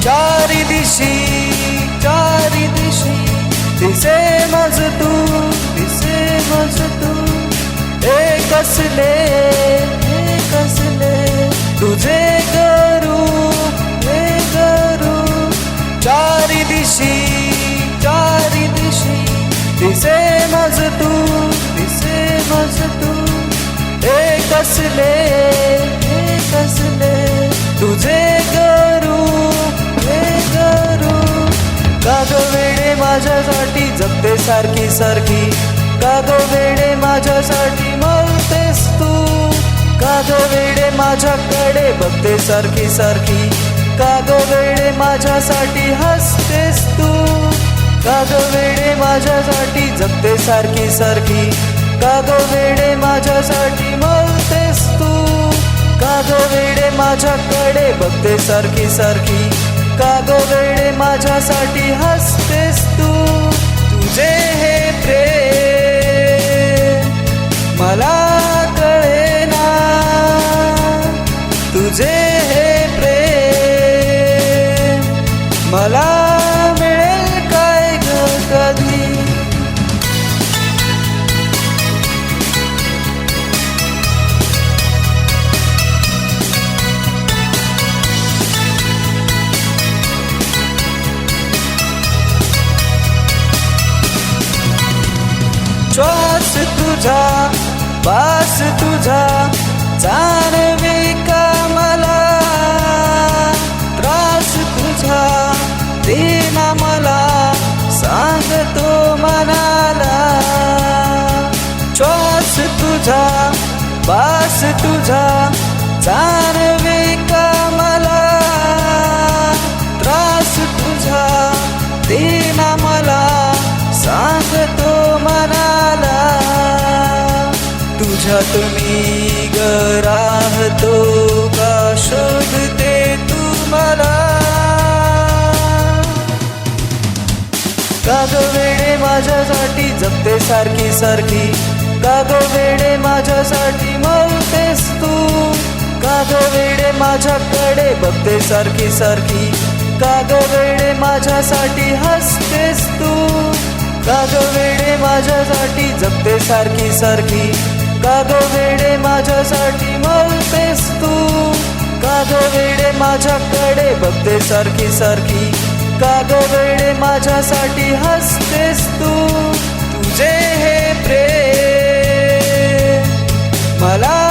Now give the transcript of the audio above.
चारी दिशी दिसे मज तू हे कसले तुझे करू चारी दिशी दिसे मज तू हे कसले तुझे करू का ग वेडे माझ्यासाठी जगते सारखी का ग वेडे माझ्यासाठी मरतेस तू का ग वेडे माझ्याकडे बघते सारखी का ग वेडे माझ्यासाठी हसतेस तू का ग वेडे माझ्यासाठी जगते सारखी का ग वेडे माझ्यासाठी मरतेस तू का ग वेडे माझ्याकडे बघते सारखी का ग वेडे माझ्यासाठी हसतेस तू तुझे हे प्रेम मला कळेना तुझे हे प्रेम मला मिळेल काय ग कधी श्वास तुझा बास तुझा जाणवे का मला त्रास तुझा देना मला सांगतो मनाला श्वास तुझा बास तुझा जाणवे का मला त्रास तुझा देना मला सांगतो मनाला तुझ्यात मी ग राहतो का शोधते तू मला का ग वेडे माझ्यासाठी जगते सारखी का ग वेडे माझ्यासाठी मरतेस तू का ग वेडे माझ्याकडे बघते सारखी का ग वेडे माझ्यासाठी हसतेस तू का ग वेडे माझ्यासाठी जगते सारखी का ग वेडे माझ्यासाठी मरतेस तू का ग वेडे माझ्याकडे बघते सारखी का ग वेडे माझ्यासाठी हसतेस तू तुझे हे प्रेम मला